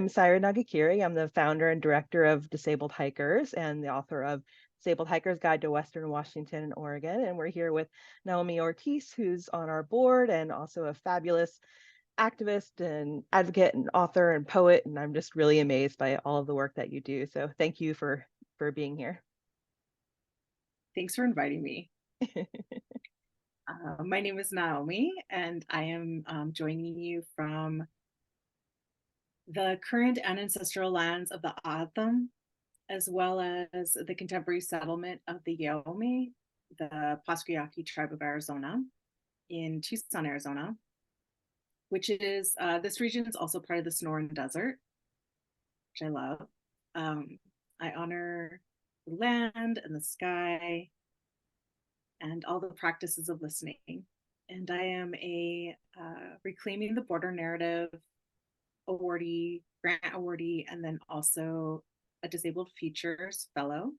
I'm Syren Nagakyrie. I'm the founder and director of Disabled Hikers and the author of Disabled Hikers Guide to Western Washington and Oregon. And we're here with Naomi Ortiz, who's on our board and also a fabulous activist and advocate and author and poet. And I'm just really amazed by all of the work that you do. So thank you for being here. Thanks for inviting me. My name is Naomi, and I am joining you from the current and ancestral lands of the O'odham, as well as the contemporary settlement of the Yaomami, the Pasquayaki tribe of Arizona, in Tucson, Arizona, which is, this region is also part of the Sonoran Desert, which I love. I honor the land and the sky and all the practices of listening. And I am a Reclaiming the Border Narrative awardee, grant awardee, and then also a Disabled Futures Fellow.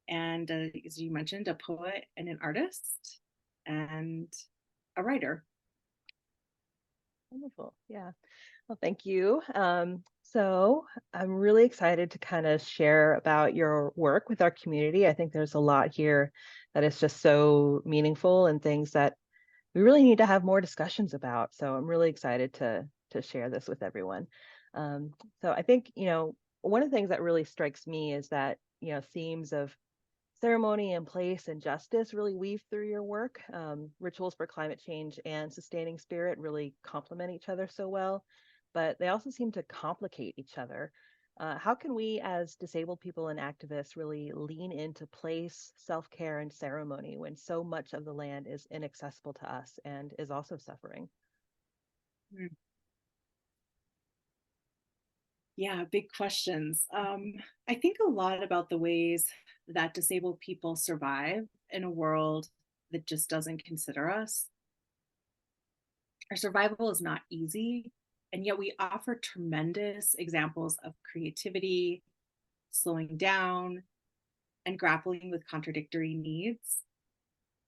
And as you mentioned, a poet and an artist and a writer. Wonderful. Yeah. Well, thank you. So I'm really excited to kind of share about your work with our community. I think there's a lot here that is just so meaningful and things that we really need to have more discussions about. So I'm really excited to share this with everyone. So I think, one of the things that really strikes me is that, themes of ceremony and place and justice really weave through your work. Rituals for climate change and sustaining spirit really complement each other so well, but they also seem to complicate each other. How can we, as disabled people and activists, really lean into place, self-care, and ceremony when so much of the land is inaccessible to us and is also suffering? Yeah, big questions. I think a lot about the ways that disabled people survive in a world that just doesn't consider us. Our survival is not easy, and yet we offer tremendous examples of creativity, slowing down, and grappling with contradictory needs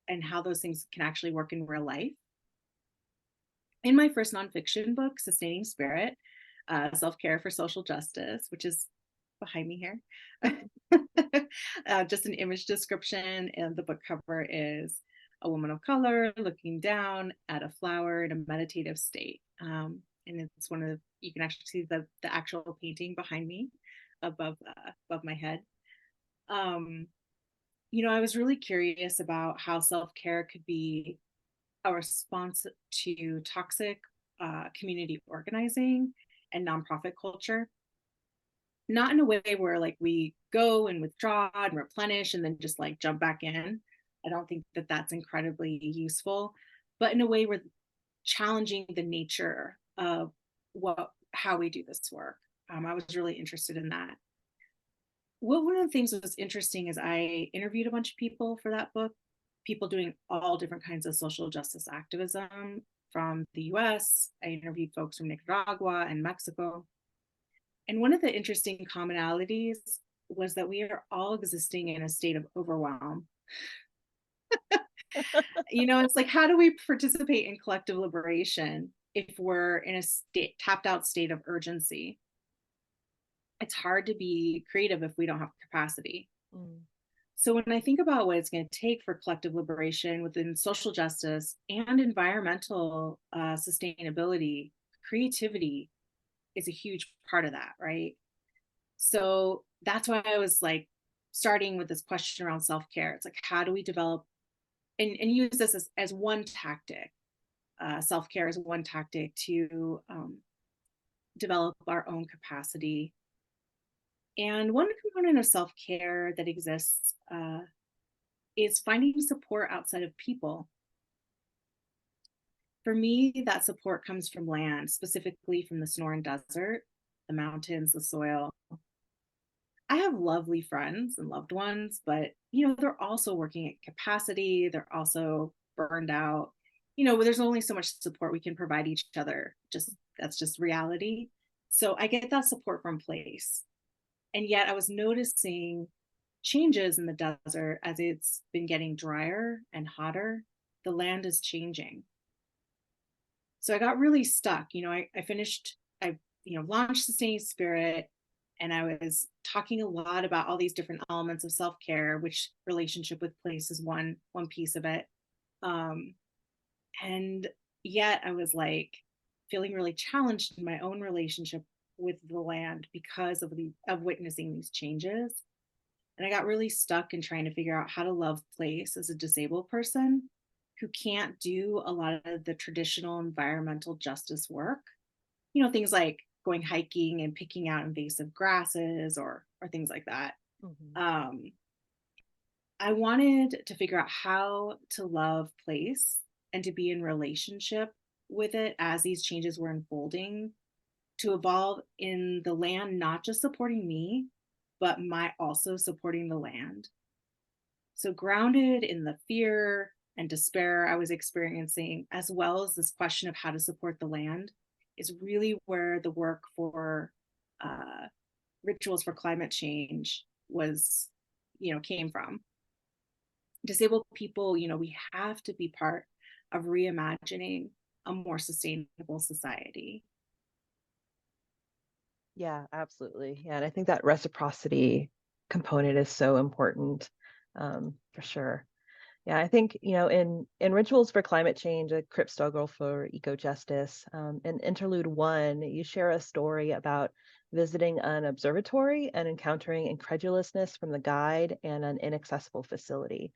and how those things can actually work in real life. In my first nonfiction book, Sustaining Spirit, Self-Care for Social Justice, which is behind me here, just an image description, and the book cover is a woman of color looking down at a flower in a meditative state. And it's you can actually see the actual painting behind me above my head. I was really curious about how self-care could be a response to toxic community organizing and nonprofit culture. Not in a way where like we go and withdraw and replenish and then just like jump back in. I don't think that that's incredibly useful, but in a way where challenging the nature of how we do this work. I was really interested in that. One of the things that was interesting is I interviewed a bunch of people for that book, people doing all different kinds of social justice activism from the US. I interviewed folks from Nicaragua and Mexico. And one of the interesting commonalities was that we are all existing in a state of overwhelm. It's like, how do we participate in collective liberation if we're in a tapped out state of urgency? It's hard to be creative if we don't have capacity. So when I think about what it's going to take for collective liberation within social justice and environmental sustainability, creativity is a huge part of that, right? So that's why I was like starting with this question around self-care. It's like, how do we develop and use this as one tactic, self-care as one tactic to develop our own capacity. And one component of self-care that exists is finding support outside of people. For me, that support comes from land, specifically from the Sonoran Desert, the mountains, the soil. I have lovely friends and loved ones, but they're also working at capacity. They're also burned out. There's only so much support we can provide each other. That's just reality. So I get that support from place. And yet I was noticing changes in the desert as it's been getting drier and hotter. The land is changing. So I got really stuck. I launched Sustaining Spirit, and I was talking a lot about all these different elements of self-care, which relationship with place is one piece of it. Um, and yet I was like feeling really challenged in my own relationship with the land because of witnessing these changes. And I got really stuck in trying to figure out how to love place as a disabled person who can't do a lot of the traditional environmental justice work. Things like going hiking and picking out invasive grasses or things like that. Mhm. Um, I wanted to figure out how to love place and to be in relationship with it as these changes were unfolding, to evolve in the land, not just supporting me, but my also supporting the land. So, grounded in the fear and despair I was experiencing, as well as this question of how to support the land, is really where the work for uh, rituals for climate change came from. Disabled people, we have to be part of reimagining a more sustainable society. Yeah, absolutely. Yeah, and I think that reciprocity component is so important, for sure. Yeah, I think, in Rituals for Climate Change, a Crip Struggle for Ecojustice, in Interlude 1, you share a story about visiting an observatory and encountering incredulousness from the guide and an inaccessible facility.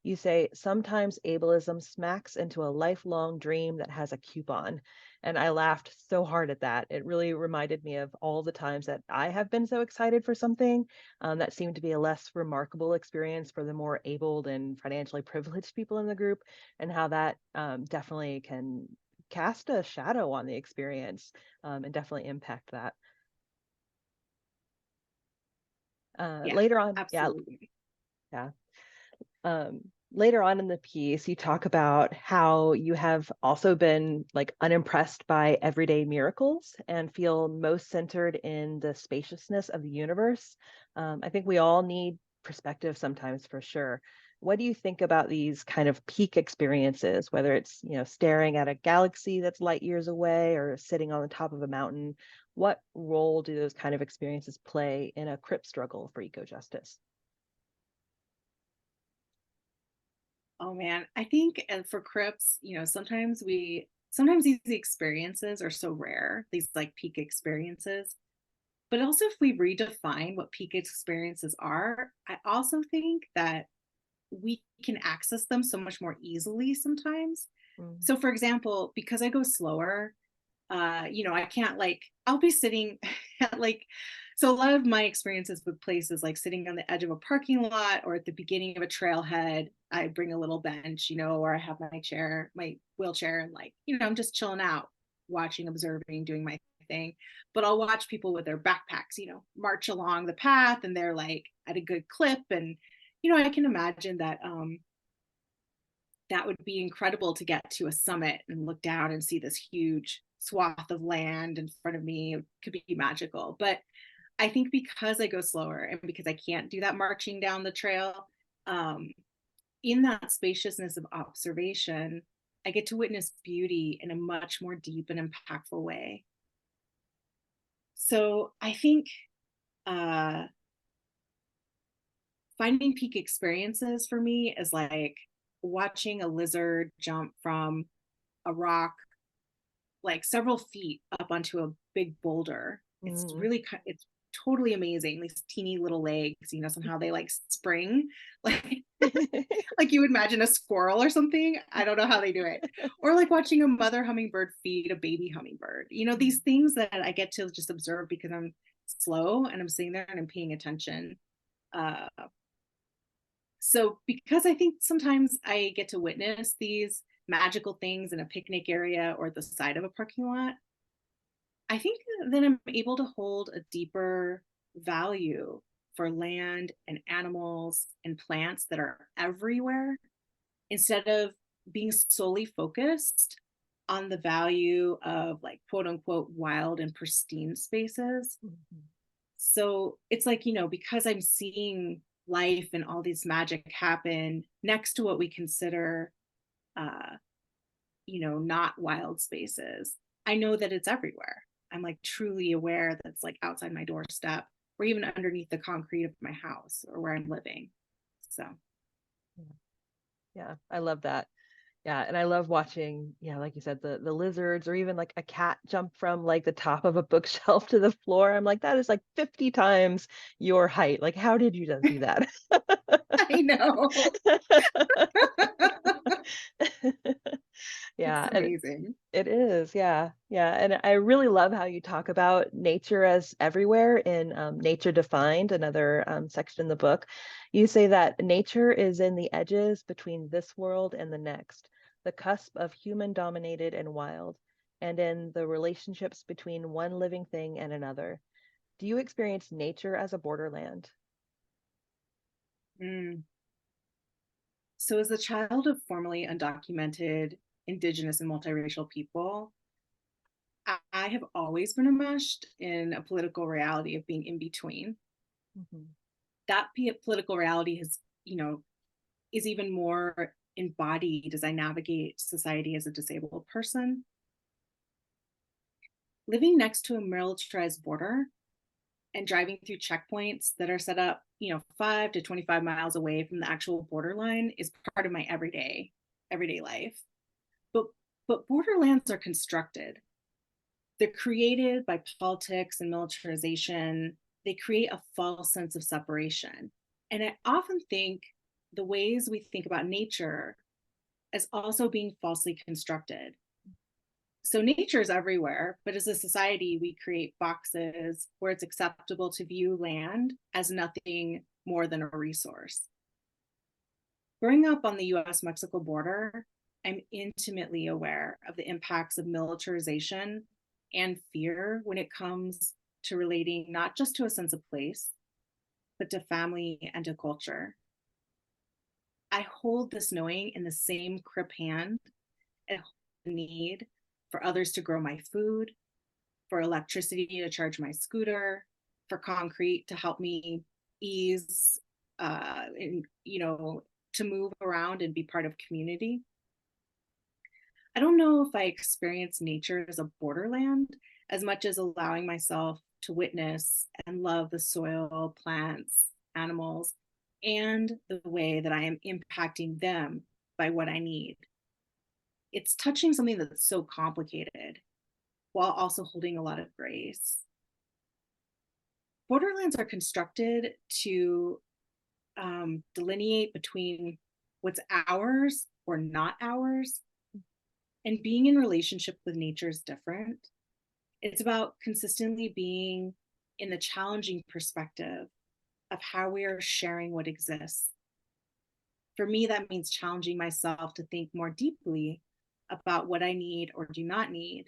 You say, sometimes ableism smacks into a lifelong dream that has a coupon. And I laughed so hard at that. It really reminded me of all the times that I have been so excited for something that seemed to be a less remarkable experience for the more abled and financially privileged people in the group, and how that definitely can cast a shadow on the experience and definitely impact that. Yeah, Later on, yeah, absolutely. yeah. Later on in the piece, you talk about how you have also been like unimpressed by everyday miracles and feel most centered in the spaciousness of the universe. I think we all need perspective sometimes, for sure. What do you think about these kind of peak experiences, whether it's, staring at a galaxy that's light years away or sitting on the top of a mountain? What role do those kind of experiences play in a Crip struggle for eco justice? Oh man, I think for Crips, sometimes these experiences are so rare, these like peak experiences. But also, if we redefine what peak experiences are, I also think that we can access them so much more easily sometimes. Mm. So, for example, because I go slower, I can't I'll be sitting at so a lot of my experiences with places like sitting on the edge of a parking lot or at the beginning of a trailhead, I bring a little bench, or I have my wheelchair, and I'm just chilling out, watching, observing, doing my thing. But I'll watch people with their backpacks, march along the path, and they're like at a good clip. And, I can imagine that that would be incredible to get to a summit and look down and see this huge swath of land in front of me. It could be magical. But I think because I go slower and because I can't do that marching down the trail, um, in that spaciousness of observation, I get to witness beauty in a much more deep and impactful way. So I think uh, finding peak experiences for me is like watching a lizard jump from a rock like several feet up onto a big boulder. Mm. It's totally amazing. These teeny little legs, somehow they like spring, like like you would imagine a squirrel or something. I don't know how they do it. Or like watching a mother hummingbird feed a baby hummingbird. These things that I get to just observe because I'm slow and I'm sitting there and I'm paying attention. Uh, so because I think sometimes I get to witness these magical things in a picnic area or at the side of a parking lot, I think then I'm able to hold a deeper value for land and animals and plants that are everywhere instead of being solely focused on the value of like quote unquote wild and pristine spaces. Mhm. So it's like, because I'm seeing life and all these magic happen next to what we consider, not wild spaces, I know that it's everywhere. I'm like truly aware that's like outside my doorstep or even underneath the concrete of my house or where I'm living. So yeah, I love that. Yeah, and I love watching, yeah, like you said, the lizards or even like a cat jump from like the top of a bookshelf to the floor. I'm like, that is like 50 times your height. Like, how did you just do that? I know. It's Yeah, and amazing. it is. Yeah, yeah. And I really love how you talk about nature as everywhere in Nature Defined, another section in the book. You say that nature is in the edges between this world and the next, the cusp of human dominated and wild, and in the relationships between one living thing and another. Do you experience nature as a borderland? Mm. So, as a child of formerly undocumented Indigenous and multiracial people, I have always been enmeshed in a political reality of being in between. Mhm. That political reality has, is even more embodied as I navigate society as a disabled person. Living next to a militarized border and driving through checkpoints that are set up, 5 to 25 miles away from the actual borderline is part of my everyday life. But but borderlands are constructed. They're created by politics and militarization. They create a false sense of separation. And I often think the ways we think about nature as also being falsely constructed. So nature is everywhere, but as a society, we create boxes where it's acceptable to view land as nothing more than a resource. Growing up on the US Mexico border, I'm intimately aware of the impacts of militarization and fear when it comes to relating not just to a sense of place, but to family and to culture. I hold this knowing in the same Crip hand and the need for others to grow my food, for electricity to charge my scooter, for concrete to help me ease, and, to move around and be part of community. I don't know if I experience nature as a borderland as much as allowing myself to witness and love the soil, plants, animals, and the way that I am impacting them by what I need. It's touching something that's so complicated while also holding a lot of grace. Borderlands are constructed to delineate between what's ours or not ours. And being in relationship with nature is different. It's about consistently being in the challenging perspective of how we are sharing what exists. For me, that means challenging myself to think more deeply about what I need or do not need.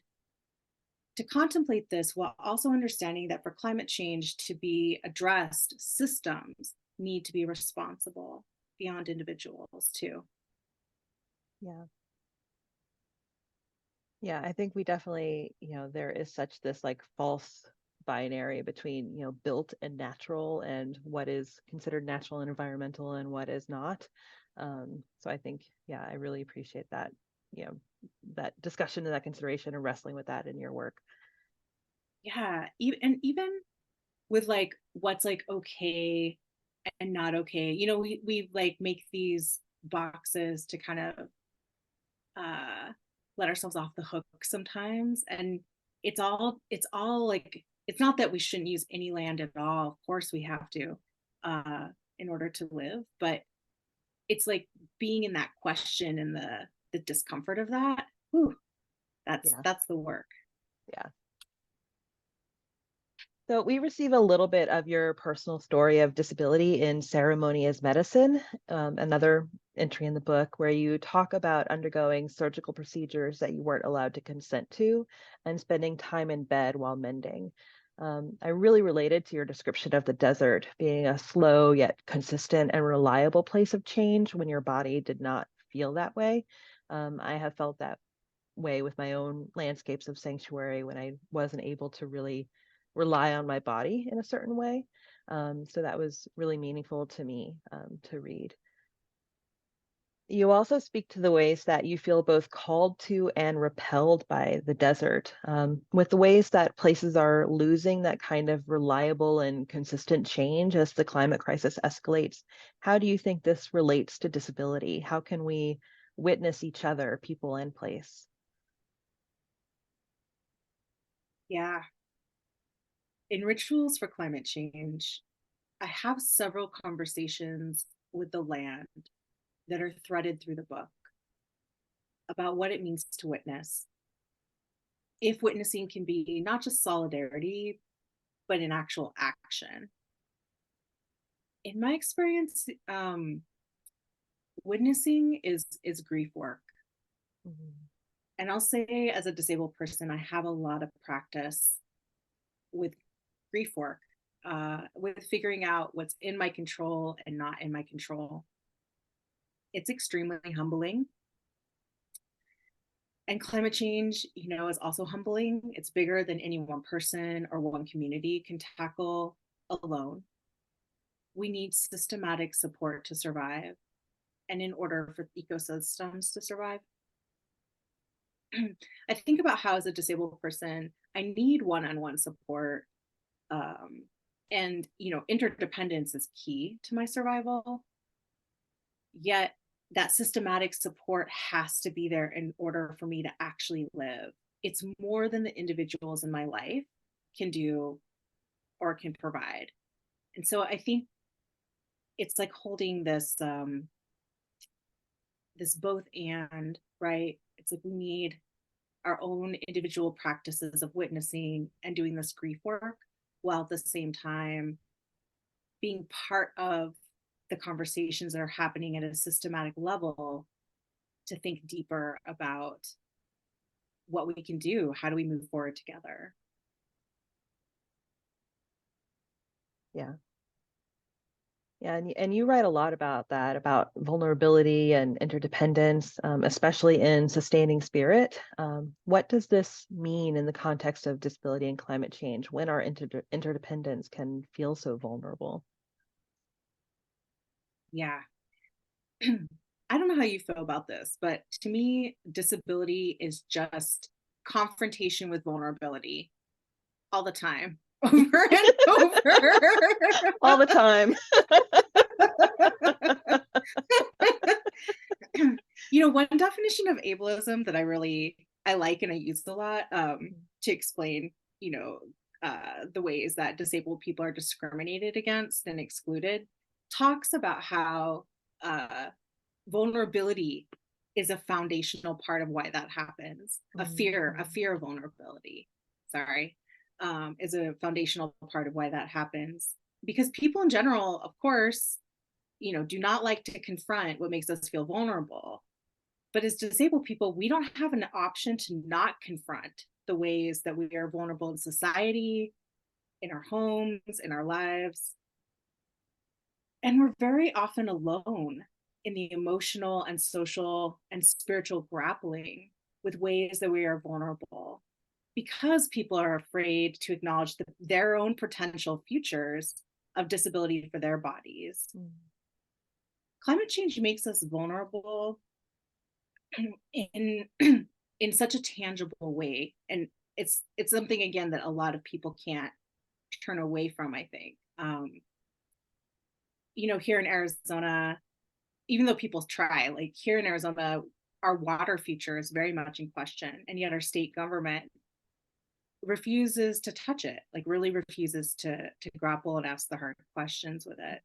To contemplate this while also understanding that for climate change to be addressed, systems need to be responsible beyond individuals too. Yeah. Yeah, I think we definitely, there is such this like false binary between, built and natural and what is considered natural and environmental and what is not. So I think, yeah, I really appreciate that, you know, that discussion and that consideration and wrestling with that in your work. Yeah, and even with like what's like okay and not okay. We like make these boxes to kind of uh let ourselves off the hook sometimes. And it's all like it's not that we shouldn't use any land at all. Of course we have to uh in order to live, but it's like being in that question and the discomfort of that. Whew, that's Yeah, that's the work. yeah. So we receive a little bit of your personal story of disability in Ceremony as Medicine, another entry in the book where you talk about undergoing surgical procedures that you weren't allowed to consent to and spending time in bed while mending. I really related to your description of the desert being a slow yet consistent and reliable place of change when your body did not feel that way. I have felt that way with my own landscapes of sanctuary when I wasn't able to really rely on my body in a certain way. So that was really meaningful to me to read. You also speak to the ways that you feel both called to and repelled by the desert, with the ways that places are losing that kind of reliable and consistent change as the climate crisis escalates. How do you think this relates to disability? How can we witness each other, people and place? Yeah. In Rituals for Climate Change, I have several conversations with the land that are threaded through the book about what it means to witness. If witnessing can be not just solidarity, but an actual action. In my experience, witnessing is grief work. Mhm. And I'll say, as a disabled person, I have a lot of practice with grief work, with figuring out what's in my control and not in my control. It's extremely humbling. And climate change, is also humbling. It's bigger than any one person or one community can tackle alone. We need systematic support to survive. And in order for ecosystems to survive, I think about how, as a disabled person, I need one-on-one support. Um, and, interdependence is key to my survival. Yet that systematic support has to be there in order for me to actually live. It's more than the individuals in my life can do or can provide. And so I think it's like holding this both and, right? It's like we need our own individual practices of witnessing and doing this grief work, while at the same time being part of the conversations that are happening at a systematic level to think deeper about what we can do. How do we move forward together? Yeah. Yeah, and you write a lot about that, about vulnerability and interdependence, especially in sustaining spirit. What does this mean in the context of disability and climate change when our interdependence can feel so vulnerable? Yeah. I don't know how you feel about this, but to me, disability is just confrontation with vulnerability all the time, over and over. All the time. One definition of ableism that I like and I use a lot, to explain, the ways that disabled people are discriminated against and excluded, talks about how vulnerability is a foundational part of why that happens. A fear of vulnerability, sorry, is a foundational part of why that happens. Because people in general, of course, do not like to confront what makes us feel vulnerable. But as disabled people, we don't have an option to not confront the ways that we are vulnerable in society, in our homes, in our lives. And we're very often alone in the emotional and social and spiritual grappling with ways that we are vulnerable, because people are afraid to acknowledge their own potential futures of disability for their bodies. Mm. Climate change makes us vulnerable in in such a tangible way, and it's something, again, that a lot of people can't turn away from, I think. Here in Arizona, even though people try, like here in Arizona, our water future is very much in question, and yet our state government refuses to touch it, like really refuses to grapple and ask the hard questions with it,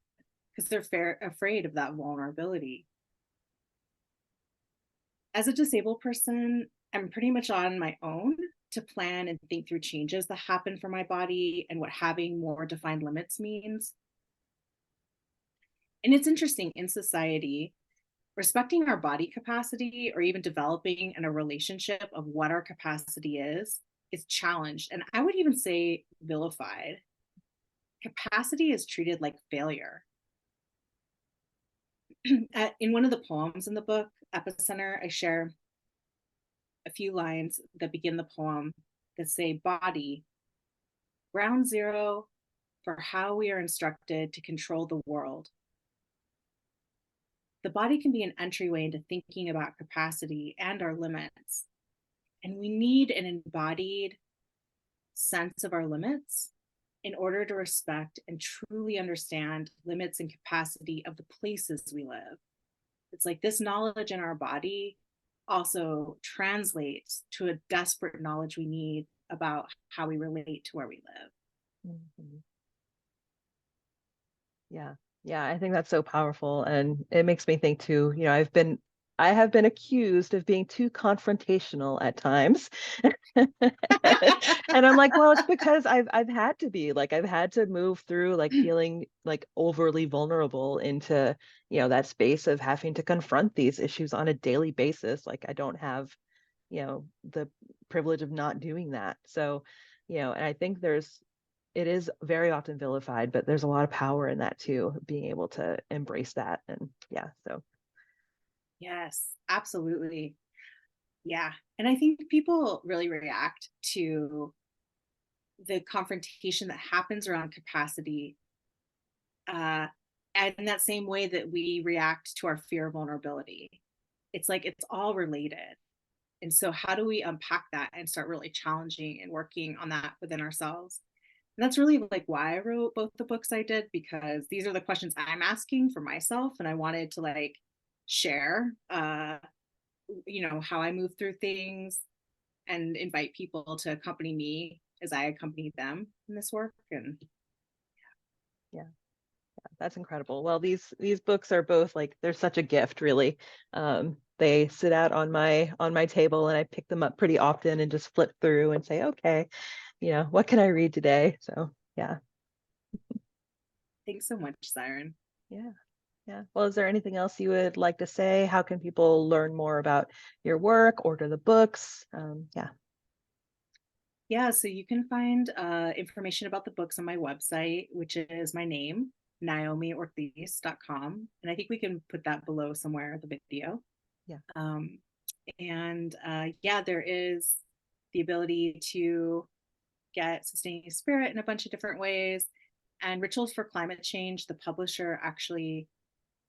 because they're afraid of that vulnerability. As a disabled person, I'm pretty much on my own to plan and think through changes that happen for my body and what having more defined limits means. And it's interesting, in society, respecting our body capacity, or even developing in a relationship of what our capacity is challenged. And I would even say vilified. Capacity is treated like failure. In one of the poems in the book, Epicenter, I share a few lines that begin the poem that say, "Body, ground zero for how we are instructed to control the world. the body can be an entryway into thinking about capacity and our limits. And we need an embodied sense of our limits in order to respect and truly understand limits and capacity of the places we live. It's like this knowledge in our body also translates to a desperate knowledge we need about how we relate to where we live. Mm-hmm. Yeah. Yeah, I think that's so powerful. And it makes me think too, I have been accused of being too confrontational at times. And I'm like, well, it's because I've had to be like, I've had to move through like feeling like overly vulnerable into, that space of having to confront these issues on a daily basis. Like I don't have, the privilege of not doing that. So, and I think it is very often vilified, but there's a lot of power in that too, being able to embrace that. And yeah, so. Yes, absolutely. Yeah. And I think people really react to the confrontation that happens around capacity uh, in that same way that we react to our fear of vulnerability. It's like it's all related. And so, how do we unpack that and start really challenging and working on that within ourselves? And that's really like why I wrote both the books I did, because these are the questions I'm asking for myself. And I wanted to like share, how I move through things and invite people to accompany me as I accompany them in this work. And Yeah, that's incredible. Well, these books are both like they're such a gift, really. They sit out on my table and I pick them up pretty often and just flip through and say, okay, what can I read today? So yeah. thanks so much, Syren. Yeah. Yeah. Well, is there anything else you would like to say? How can people learn more about your work, order the books? Yeah. Yeah, so you can find information about the books on my website, which is my name, naomiortiz.com. And I think we can put that below somewhere, the video. Yeah. And yeah, there is the ability to get Sustaining Spirit in a bunch of different ways. And Rituals for Climate Change, the publisher actually,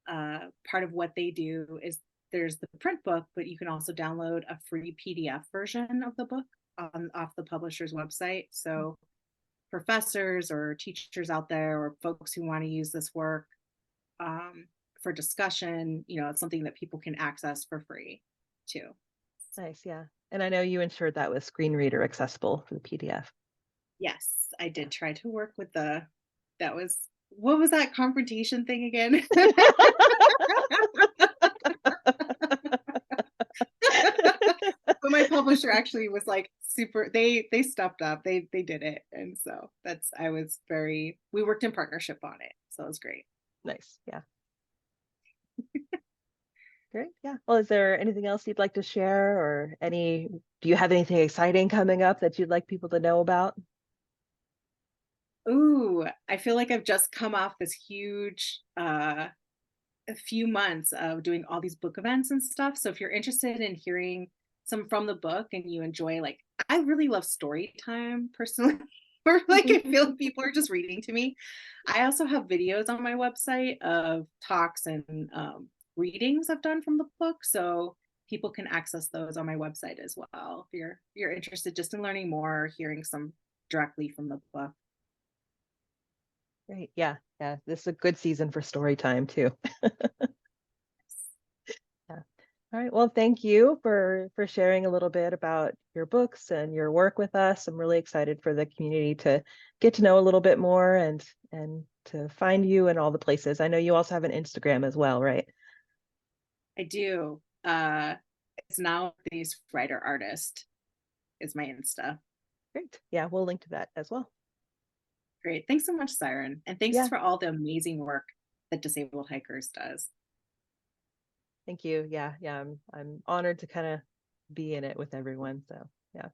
part of what they do is there's the print book, but you can also download a free PDF version of the book off the publisher's website. So professors or teachers out there or folks who want to use this work um, for discussion, it's something that people can access for free too. Nice. Yeah. And I know you ensured that was screen reader accessible for the PDF. Yes, I did try to work with what was that confrontation thing again? But my publisher actually was like super, they stepped up, they did it. And so we worked in partnership on it. So it was great. Nice. Yeah. Great. Yeah. Well, is there anything else you'd like to share or do you have anything exciting coming up that you'd like people to know about? Ooh, I feel like I've just come off this huge a few months of doing all these book events and stuff. So if you're interested in hearing some from the book and you enjoy, like, I really love story time personally, or like I feel like people are just reading to me. I also have videos on my website of talks and readings I've done from the book. So people can access those on my website as well. If you're interested just in learning more, hearing some directly from the book. Great. Yeah. Yeah. This is a good season for story time too. Yeah. All right. Well, thank you for sharing a little bit about your books and your work with us. I'm really excited for the community to get to know a little bit more and to find you in all the places. I know you also have an Instagram as well, right? I do. It's now these writer artist is my Insta. Great. Yeah, we'll link to that as well. Great. Thanks so much, Syren. And thanks Yeah. for all the amazing work that Disabled Hikers does. Thank you. Yeah. Yeah. I'm honored to kind of be in it with everyone. So yeah.